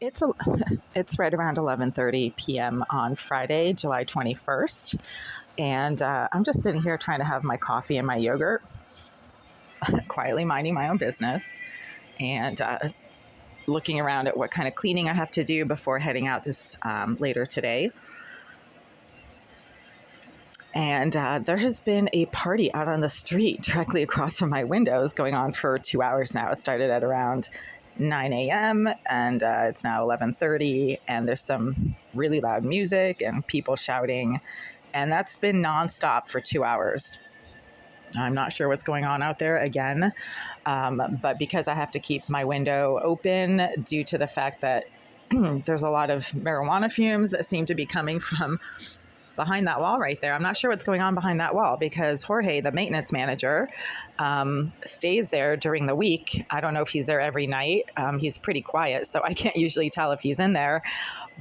It's a, it's right around 11:30 p.m. on Friday, July 21st, and I'm just sitting here trying to have my coffee and my yogurt, quietly minding my own business, and looking around at what kind of cleaning I have to do before heading out this later today. And there has been a party out on the street directly across from my windows going on for 2 hours now. It started at around 9 a.m. and it's now 11:30, and there's some really loud music and people shouting, and that's been nonstop for 2 hours. I'm not sure what's going on out there again, but because I have to keep my window open due to the fact that there's a lot of marijuana fumes that seem to be coming from behind that wall right there. I'm not sure what's going on behind that wall because Jorge, the maintenance manager, stays there during the week. I don't know if he's there every night. He's pretty quiet, so I can't usually tell if he's in there.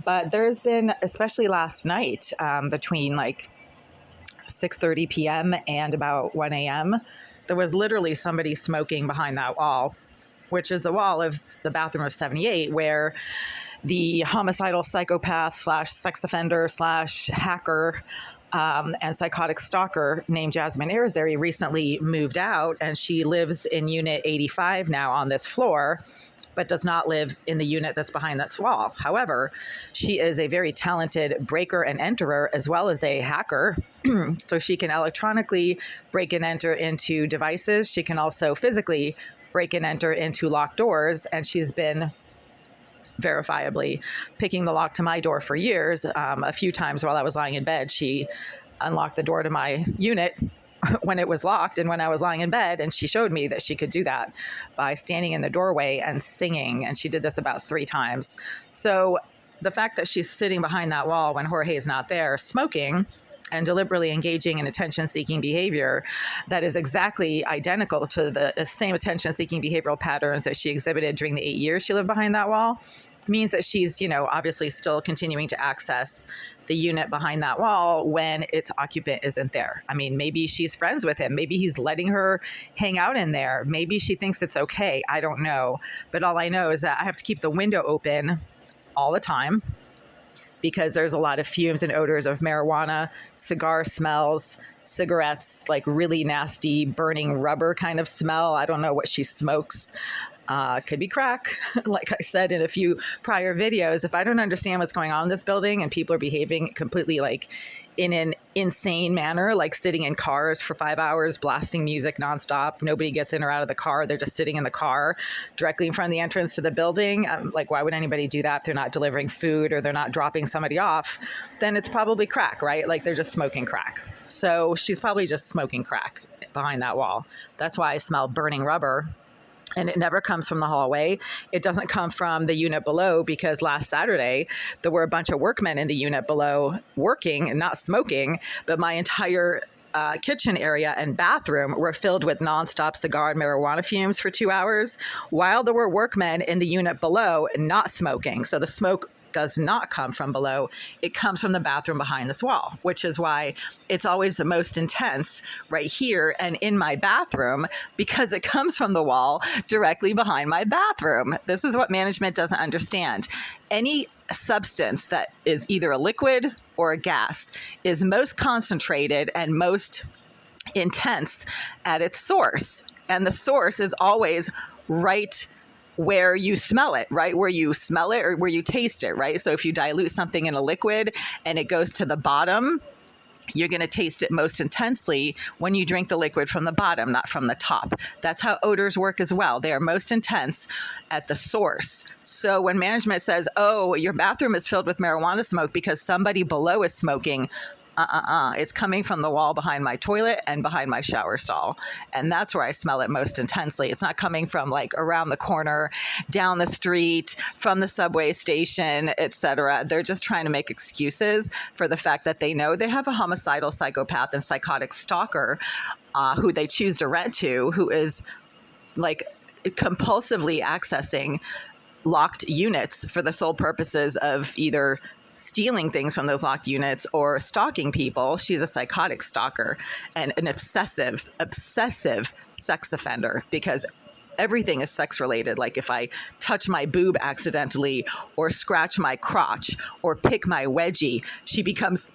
But there's been, especially last night, between like 6:30 p.m. and about 1 a.m., there was literally somebody smoking behind that wall, which is the wall of the bathroom of 78, where the homicidal psychopath slash sex offender slash hacker and psychotic stalker named Jasmine Arizari recently moved out, and she lives in unit 85 now on this floor, but does not live in the unit that's behind that wall. However, she is a very talented breaker and enterer as well as a hacker. So she can electronically break and enter into devices. She can also physically break and enter into locked doors, and she's been verifiably picking the lock to my door for years. A few times while I was lying in bed, she unlocked the door to my unit when it was locked and when I was lying in bed, and she showed me that she could do that by standing in the doorway and singing, and she did this about 3 times. So the fact that she's sitting behind that wall when Jorge is not there smoking and deliberately engaging in attention-seeking behavior that is exactly identical to the same attention-seeking behavioral patterns that she exhibited during the 8 years she lived behind that wall means that she's, obviously still continuing to access the unit behind that wall when its occupant isn't there. I mean, maybe she's friends with him. Maybe he's letting her hang out in there. Maybe she thinks it's okay. I don't know. But all I know is that I have to keep the window open all the time because there's a lot of fumes and odors of marijuana, cigar smells, cigarettes, like really nasty burning rubber kind of smell. I don't know what she smokes. Could be crack. Like I said in a few prior videos, if I don't understand what's going on in this building and people are behaving completely like in an insane manner, like sitting in cars for 5 hours, blasting music nonstop, nobody gets in or out of the car, they're just sitting in the car directly in front of the entrance to the building. Like, why would anybody do that if they're not delivering food or they're not dropping somebody off? Then it's probably crack, right? Like they're just smoking crack. So she's probably just smoking crack behind that wall. That's why I smell burning rubber. And it never comes from the hallway. It doesn't come from the unit below because last Saturday, there were a bunch of workmen in the unit below working and not smoking, but my entire kitchen area and bathroom were filled with nonstop cigar and marijuana fumes for 2 hours while there were workmen in the unit below not smoking. So the smoke does not come from below. It comes from the bathroom behind this wall, which is why it's always the most intense right here and in my bathroom because it comes from the wall directly behind my bathroom. This is what management doesn't understand. Any substance that is either a liquid or a gas is most concentrated and most intense at its source. And the source is always right where you smell it, right? Where you smell it or where you taste it, right? So if you dilute something in a liquid and it goes to the bottom, you're going to taste it most intensely when you drink the liquid from the bottom, not from the top. That's how odors work as well. They are most intense at the source. So when management says, oh, your bathroom is filled with marijuana smoke because somebody below is smoking, it's coming from the wall behind my toilet and behind my shower stall. And that's where I smell it most intensely. It's not coming from like around the corner, down the street, from the subway station, etc. They're just trying to make excuses for the fact that they know they have a homicidal psychopath and psychotic stalker who they choose to rent to, who is like compulsively accessing locked units for the sole purposes of either stealing things from those locked units or stalking people. She's a psychotic stalker and an obsessive sex offender because everything is sex related. Like if I touch my boob accidentally or scratch my crotch or pick my wedgie, she becomes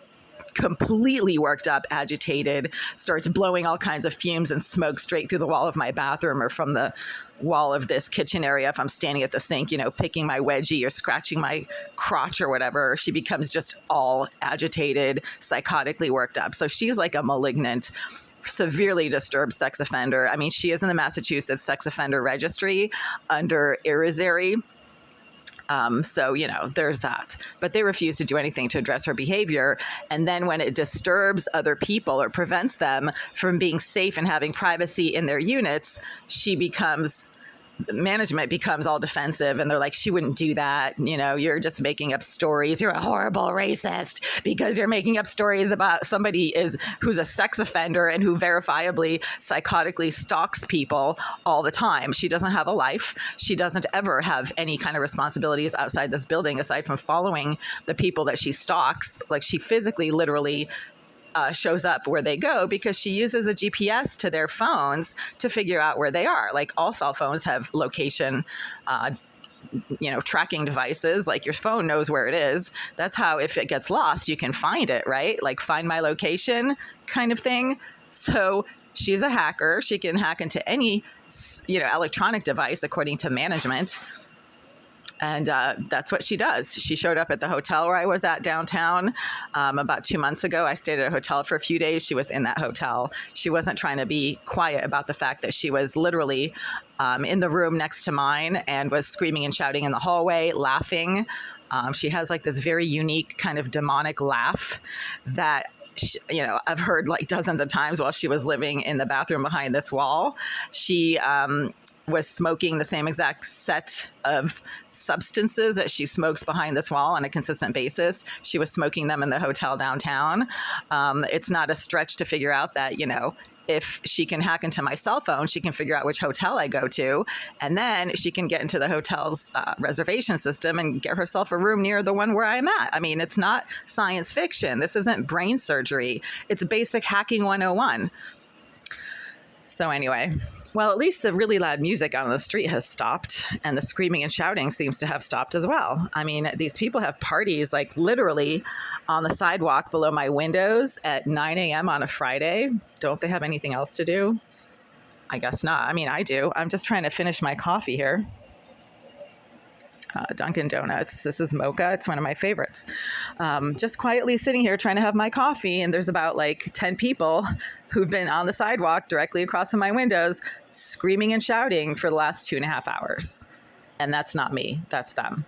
completely worked up, agitated, starts blowing all kinds of fumes and smoke straight through the wall of my bathroom or from the wall of this kitchen area if I'm standing at the sink, picking my wedgie or scratching my crotch or whatever. She becomes just all agitated, psychotically worked up. So she's like a malignant, severely disturbed sex offender. I mean, she is in the Massachusetts Sex Offender Registry under Irizarry. So, there's that. But they refuse to do anything to address her behavior. And then when it disturbs other people or prevents them from being safe and having privacy in their units, management becomes all defensive, and they're like, she wouldn't do that. You're just making up stories. You're a horrible racist because you're making up stories about somebody who's a sex offender and who verifiably psychotically stalks people all the time. She doesn't have a life. She doesn't ever have any kind of responsibilities outside this building aside from following the people that she stalks. Like, she physically, literally shows up where they go because she uses a GPS to their phones to figure out where they are. Like, all cell phones have location, tracking devices. Like, your phone knows where it is. That's how, if it gets lost, you can find it, right? Like, find my location kind of thing. So she's a hacker. She can hack into any, electronic device according to management. And that's what she does. She showed up at the hotel where I was at downtown about 2 months ago. I stayed at a hotel for a few days. She was in that hotel. She wasn't trying to be quiet about the fact that she was literally in the room next to mine and was screaming and shouting in the hallway, laughing. She has like this very unique kind of demonic laugh that I've heard like dozens of times while she was living in the bathroom behind this wall. She was smoking the same exact set of substances that she smokes behind this wall on a consistent basis. She was smoking them in the hotel downtown. It's not a stretch to figure out that, if she can hack into my cell phone, she can figure out which hotel I go to, and then she can get into the hotel's reservation system and get herself a room near the one where I'm at. I mean, it's not science fiction. This isn't brain surgery. It's basic hacking 101. So anyway, well, at least the really loud music out on the street has stopped, and the screaming and shouting seems to have stopped as well. I mean, these people have parties like literally on the sidewalk below my windows at 9 a.m. on a Friday. Don't they have anything else to do? I guess not. I mean, I do. I'm just trying to finish my coffee here. Dunkin' Donuts. This is mocha. It's one of my favorites. Just quietly sitting here trying to have my coffee, and there's about like 10 people who've been on the sidewalk directly across from my windows screaming and shouting for the last 2.5 hours. And that's not me. That's them.